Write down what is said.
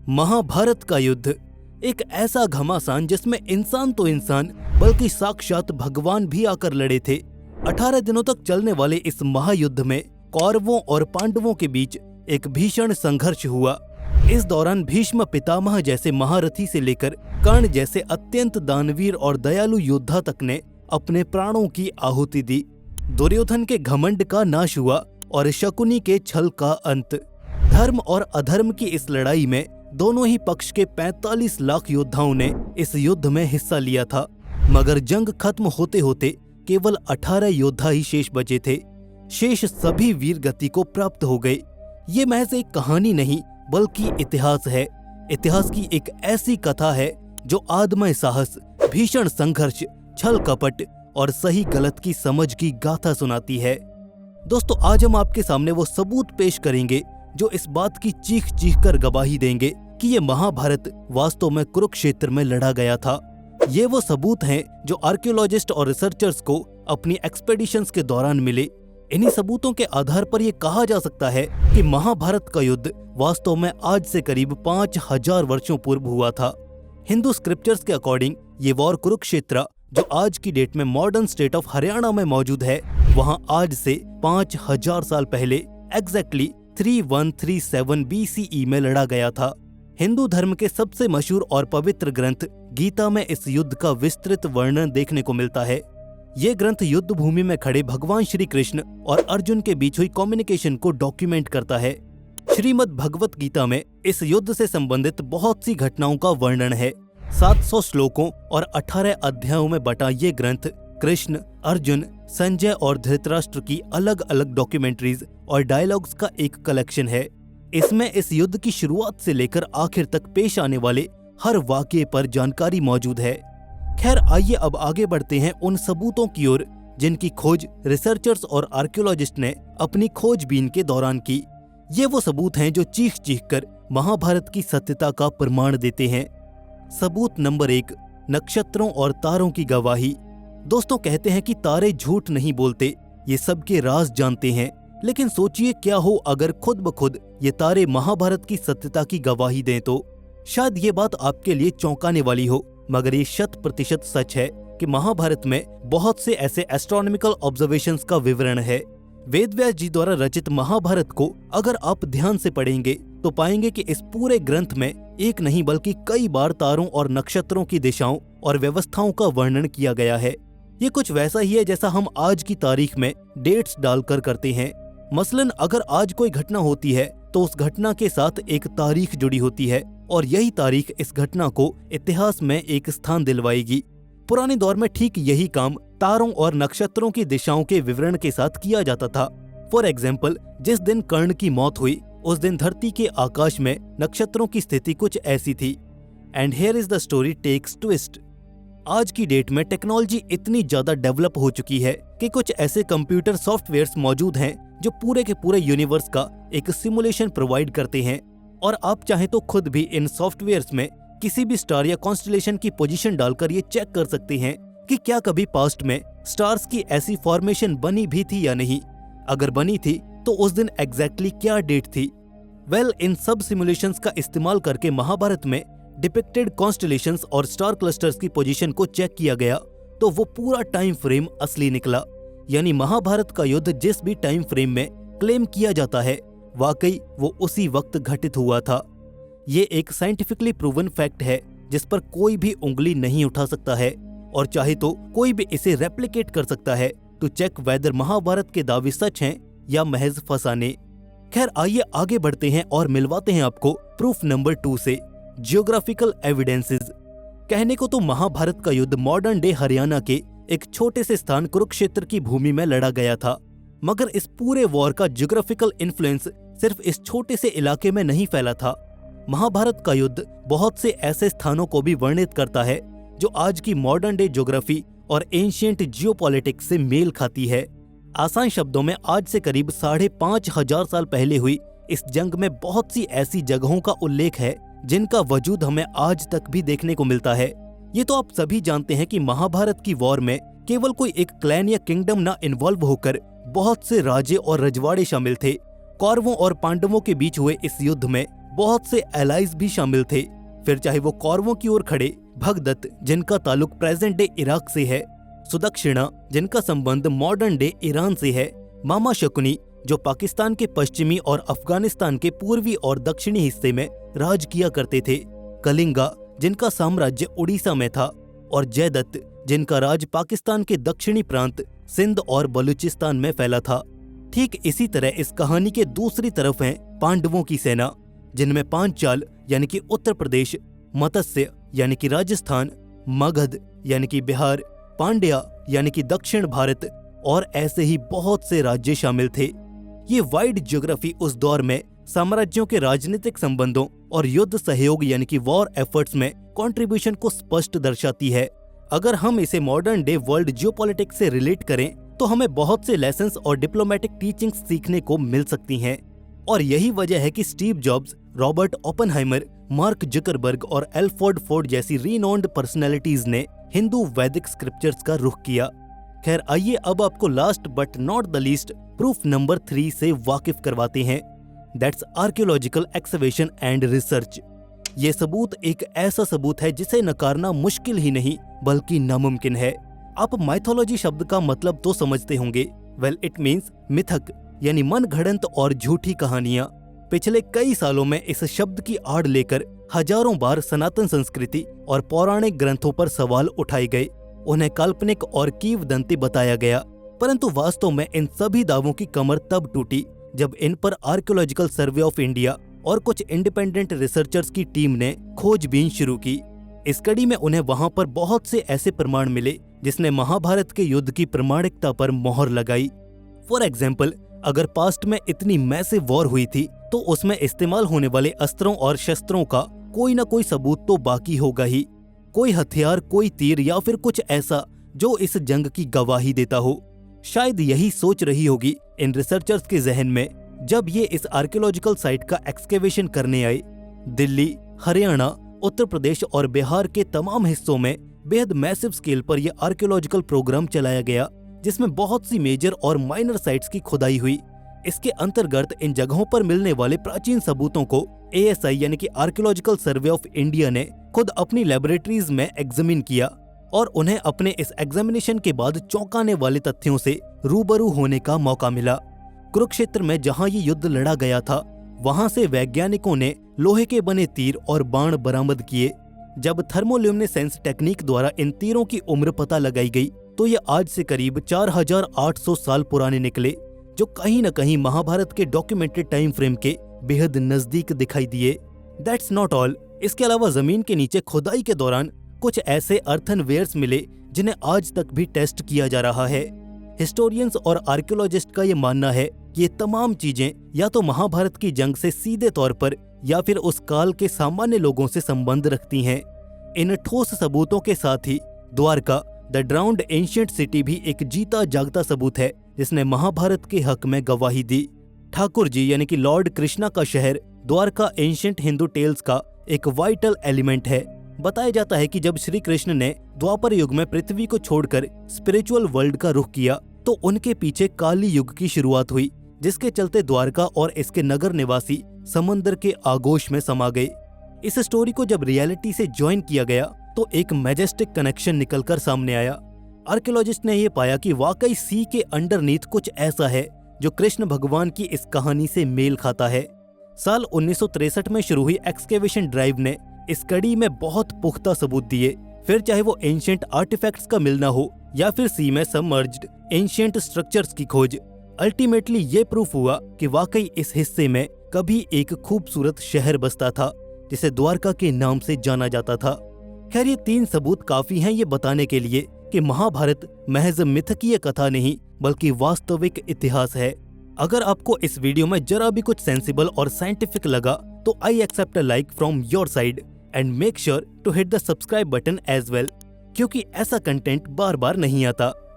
महाभारत का युद्ध एक ऐसा घमासान जिसमें इंसान तो इंसान बल्कि साक्षात भगवान भी आकर लड़े थे। 18 दिनों तक चलने वाले इस महायुद्ध में कौरवों और पांडवों के बीच एक भीषण संघर्ष हुआ। इस दौरान भीष्म पितामह जैसे महारथी से लेकर कर्ण जैसे अत्यंत दानवीर और दयालु योद्धा तक ने अपने प्राणों की आहुति दी। दुर्योधन के घमंड का नाश हुआ और शकुनी के छल का अंत। धर्म और अधर्म की इस लड़ाई में दोनों ही पक्ष के 45 लाख योद्धाओं ने इस युद्ध में हिस्सा लिया था, मगर जंग खत्म होते होते केवल 18 योद्धा ही शेष बचे थे। शेष सभी वीर गति को प्राप्त हो गए। ये महज एक कहानी नहीं बल्कि इतिहास है। इतिहास की एक ऐसी कथा है जो आदमय साहस, भीषण संघर्ष, छल कपट और सही गलत की समझ की गाथा सुनाती है। दोस्तों, आज हम आपके सामने वो सबूत पेश करेंगे जो इस बात की चीख चीख कर गवाही देंगे कि ये महाभारत वास्तव में कुरुक्षेत्र में लड़ा गया था। ये वो सबूत हैं जो आर्कियोलॉजिस्ट और रिसर्चर्स को अपनी एक्सपेडिशंस के दौरान मिले। इन्हीं सबूतों के आधार पर यह कहा जा सकता है कि महाभारत का युद्ध वास्तव में आज से करीब 5000 वर्षों पूर्व हुआ था। हिंदू स्क्रिप्चर्स के अकॉर्डिंग ये वॉर कुरुक्षेत्र, जो आज की डेट में मॉडर्न स्टेट ऑफ हरियाणा में मौजूद है, वहाँ आज से 5000 साल पहले एग्जैक्टली 3137 BCE में लड़ा गया था। हिंदू धर्म के सबसे मशहूर और पवित्र ग्रंथ गीता में इस युद्ध का विस्तृत वर्णन देखने को मिलता है। ये ग्रंथ युद्ध भूमि में खड़े भगवान श्री कृष्ण और अर्जुन के बीच हुई कम्युनिकेशन को डॉक्यूमेंट करता है। श्रीमद् भगवत गीता में इस युद्ध से संबंधित बहुत सी घटनाओं का वर्णन है। 700 श्लोकों और 18 अध्यायों में बटा ये ग्रंथ कृष्ण, अर्जुन, संजय और धृतराष्ट्र की अलग अलग डॉक्यूमेंट्रीज और डायलॉग्स का एक कलेक्शन है। इसमें इस युद्ध की शुरुआत से लेकर आखिर तक पेश आने वाले हर वाकये पर जानकारी मौजूद है। खैर, आइए अब आगे बढ़ते हैं उन सबूतों की ओर जिनकी खोज रिसर्चर्स और आर्कियोलॉजिस्ट ने अपनी खोजबीन के दौरान की। ये वो सबूत हैं जो चीख चीख कर महाभारत की सत्यता का प्रमाण देते हैं। सबूत नंबर 1, नक्षत्रों और तारों की गवाही। दोस्तों, कहते हैं कि तारे झूठ नहीं बोलते, ये सबके राज जानते हैं। लेकिन सोचिए, क्या हो अगर खुद ब खुद ये तारे महाभारत की सत्यता की गवाही दें तो? शायद ये बात आपके लिए चौंकाने वाली हो, मगर ये 100% सच है कि महाभारत में बहुत से ऐसे एस्ट्रोनॉमिकल ऑब्जर्वेशंस का विवरण है। वेदव्यास जी द्वारा रचित महाभारत को अगर आप ध्यान से पढ़ेंगे तो पाएंगे कि इस पूरे ग्रंथ में एक नहीं बल्कि कई बार तारों और नक्षत्रों की दिशाओं और व्यवस्थाओं का वर्णन किया गया है। ये कुछ वैसा ही है जैसा हम आज की तारीख में डेट्स डालकर करते हैं। मसलन अगर आज कोई घटना होती है तो उस घटना के साथ एक तारीख जुड़ी होती है और यही तारीख इस घटना को इतिहास में एक स्थान दिलवाएगी। पुराने दौर में ठीक यही काम तारों और नक्षत्रों की दिशाओं के विवरण के साथ किया जाता था। फॉर एग्जाम्पल, जिस दिन कर्ण की मौत हुई उस दिन धरती के आकाश में नक्षत्रों की स्थिति कुछ ऐसी थी। And here is the story takes twist. आज की डेट में टेक्नोलॉजी इतनी ज्यादा डेवलप हो चुकी है कि कुछ ऐसे कंप्यूटर सॉफ्टवेयर्स मौजूद हैं जो पूरे के पूरे यूनिवर्स का एक सिमुलेशन प्रोवाइड करते हैं। और आप चाहें तो खुद भी इन सॉफ्टवेयर्स में किसी भी स्टार या कॉन्स्टेलेशन की पोजीशन डालकर ये चेक कर सकते हैं कि क्या कभी पास्ट में स्टार्स की ऐसी फॉर्मेशन बनी भी थी या नहीं। अगर बनी थी तो उस दिन एग्जैक्टली क्या डेट थी। वेल, इन सब सिमुलेशंस का इस्तेमाल करके महाभारत में डिपिक्टेड कॉन्स्टेलेशंस और स्टार क्लस्टर्स की पोजीशन को चेक किया गया तो वो पूरा टाइम फ्रेम असली निकला। यानी महाभारत का युद्ध जिस भी टाइम फ्रेम में क्लेम किया जाता है वाकई वो उसी वक्त घटित हुआ था। ये एक साइंटिफिकली प्रूवन फैक्ट है जिस पर कोई भी उंगली नहीं उठा सकता है और चाहे तो कोई भी इसे रेप्लिकेट कर सकता है टू चेक वेदर महाभारत के दावे सच हैं या महज फसाने। खैर, आइए आगे बढ़ते हैं और मिलवाते हैं आपको प्रूफ नंबर 2 से, जियोग्राफिकल एविडेंसेस। कहने को तो महाभारत का युद्ध मॉडर्न डे हरियाणा के एक छोटे से स्थान कुरुक्षेत्र की भूमि में लड़ा गया था, मगर इस पूरे वॉर का जियोग्राफिकल इन्फ्लुएंस सिर्फ इस छोटे से इलाके में नहीं फैला था। महाभारत का युद्ध बहुत से ऐसे स्थानों को भी वर्णित करता है जो आज की मॉडर्न डे ज्योग्राफी और एंशिएंट जियोपॉलिटिक्स से मेल खाती है। आसान शब्दों में, आज से करीब 5500 साल पहले हुई इस जंग में बहुत सी ऐसी जगहों का उल्लेख है जिनका वजूद हमें आज तक भी देखने को मिलता है। ये तो आप सभी जानते हैं कि महाभारत की वॉर में केवल कोई एक क्लैन या किंगडम ना इन्वॉल्व होकर बहुत से राजे और रजवाड़े शामिल थे। कौरवों और पांडवों के बीच हुए इस युद्ध में बहुत से एलाइज भी शामिल थे। फिर चाहे वो कौरवों की ओर खड़े भगदत्त जिनका ताल्लुक प्रेजेंट डे इराक से है, सुदक्षिणा जिनका संबंध मॉडर्न डे ईरान से है, मामा शकुनी जो पाकिस्तान के पश्चिमी और अफगानिस्तान के पूर्वी और दक्षिणी हिस्से में राज किया करते थे, कलिंगा जिनका साम्राज्य उड़ीसा में था, और जयदत्त जिनका राज पाकिस्तान के दक्षिणी प्रांत सिंध और बलूचिस्तान में फैला था। ठीक इसी तरह इस कहानी के दूसरी तरफ है पांडवों की सेना, जिनमें पांचाल यानी कि उत्तर प्रदेश, मत्स्य यानी कि राजस्थान, मगध यानी कि बिहार, पांड्या यानी कि दक्षिण भारत और ऐसे ही बहुत से राज्य शामिल थे। ये वाइड ज्योग्राफी उस दौर में साम्राज्यों के राजनीतिक संबंधों और युद्ध सहयोग यानी कि वॉर एफर्ट्स में कंट्रीब्यूशन को स्पष्ट दर्शाती है। अगर हम इसे मॉडर्न डे वर्ल्ड जियोपॉलिटिक्स से रिलेट करें तो हमें बहुत से लेसन्स और डिप्लोमेटिक टीचिंग्स सीखने को मिल सकती हैं। और यही वजह है कि Steve jobs, Robert Oppenheimer, mark Zuckerberg और एल्फ्रेड फोर्ड जैसी रीनोन्ड पर्सनैलिटीज ने हिंदू वैदिक स्क्रिप्चर्स का रुख किया। खैर आइए अब आपको last but not the least proof number 3 से वाकिफ करवाते हैं। That's archaeological excavation and research. ये सबूत एक ऐसा सबूत है जिसे नकारना मुश्किल ही नहीं बल्कि नामुमकिन है। आप माइथोलॉजी शब्द का मतलब तो समझते होंगे। वेल इट मीन्स मिथक यानी मन घड़ंत और झूठी कहानियां। पिछले कई सालों में इस शब्द की आड़ लेकर हजारों बार सनातन संस्कृति और पौराणिक ग्रंथों पर सवाल उठाए गए, उन्हें काल्पनिक और किंवदंती बताया गया, परंतु वास्तव में इन सभी दावों की कमर तब टूटी जब इन पर आर्कियोलॉजिकल सर्वे ऑफ इंडिया और कुछ इंडिपेंडेंट रिसर्चर्स की टीम ने खोजबीन शुरू की। इस कड़ी में उन्हें वहां पर बहुत से ऐसे प्रमाण मिले जिसने महाभारत के युद्ध की प्रामाणिकता पर मोहर लगाई। फॉर एग्जाम्पल, अगर पास्ट में इतनी मैसिव वॉर हुई थी तो उसमें इस्तेमाल होने वाले अस्त्रों और शस्त्रों का कोई न कोई सबूत तो बाकी होगा ही। कोई हथियार, कोई तीर या फिर कुछ ऐसा जो इस जंग की गवाही देता हो। शायद यही सोच रही होगी इन रिसर्चर्स के जहन में जब ये इस आर्कियोलॉजिकल साइट का एक्सकेवेशन करने आए। दिल्ली, हरियाणा, उत्तर प्रदेश और बिहार के तमाम हिस्सों में बेहद मैसिव स्केल पर यह आर्कियोलॉजिकल प्रोग्राम चलाया गया, जिसमें बहुत सी मेजर और माइनर साइट्स की खुदाई हुई। इसके अंतर्गत इन जगहों पर मिलने वाले प्राचीन सबूतों को ASI यानी कि आर्कियोलॉजिकल सर्वे ऑफ इंडिया ने खुद अपनी लेबोरेटरीज में एग्जामिन किया और उन्हें अपने इस एग्जामिनेशन के बाद चौंकाने वाले तथ्यों से रूबरू होने का मौका मिला। कुरुक्षेत्र में जहां ये युद्ध लड़ा गया था, वहां से वैज्ञानिकों ने लोहे के बने तीर और बाण बरामद किए। जब थर्मोल्यूमिनेसेंस टेक्निक द्वारा इन तीरों की उम्र पता लगाई गई तो ये आज से करीब 4800 साल पुराने निकले, जो कहीं न कहीं महाभारत के डॉक्यूमेंटेड टाइम फ्रेम के बेहद नजदीक दिखाई दिए। दैट्स नॉट ऑल, इसके अलावा जमीन के नीचे खुदाई के दौरान कुछ ऐसे अर्थनवेयर्स मिले जिन्हें आज तक भी टेस्ट किया जा रहा है। हिस्टोरियंस और आर्कियोलॉजिस्ट का ये मानना है कि ये तमाम चीजें या तो महाभारत की जंग से सीधे तौर पर या फिर उस काल के सामान्य लोगों से संबंध रखती हैं। इन ठोस सबूतों के साथ ही Dwarka the drowned ancient city भी एक जीता जागता सबूत है जिसने महाभारत के हक में गवाही दी। ठाकुर जी यानी कि लॉर्ड कृष्णा का शहर द्वारका एंशिएंट हिंदू टेल्स का एक वाइटल एलिमेंट है। बताया जाता है कि जब श्री कृष्ण ने द्वापर युग में पृथ्वी को छोड़कर स्पिरिचुअल वर्ल्ड का रुख किया तो उनके पीछे काली युग की शुरुआत हुई, जिसके चलते द्वारका और इसके नगर निवासी समंदर के आगोश में समा गए। इस स्टोरी को जब रियलिटी से ज्वाइन किया गया तो एक मैजेस्टिक कनेक्शन निकलकर सामने आया। आर्कियोलॉजिस्ट ने यह पाया कि वाकई सी के अंडरनीथ कुछ ऐसा है जो कृष्ण भगवान की इस कहानी से मेल खाता है। साल 1963 में शुरू हुई एक्सकेवेशन ड्राइव ने इस कड़ी में बहुत पुख्ता सबूत दिए, फिर चाहे वो एंशिएंट आर्टिफैक्ट्स का मिलना हो या फिर सी में सबमर्ज्ड एंशिएंट स्ट्रक्चर्स की खोज। अल्टीमेटली ये प्रूफ हुआ कि वाकई इस हिस्से में कभी एक खूबसूरत शहर बसता था जिसे द्वारका के नाम से जाना जाता था। खैर ये 3 सबूत काफी हैं ये बताने के लिए कि महाभारत महज मिथकीय कथा नहीं बल्कि वास्तविक इतिहास है। अगर आपको इस वीडियो में जरा भी कुछ सेंसिबल और साइंटिफिक लगा तो I expect a like from your side and make sure to hit the subscribe button as well, क्योंकि ऐसा कंटेंट बार बार नहीं आता।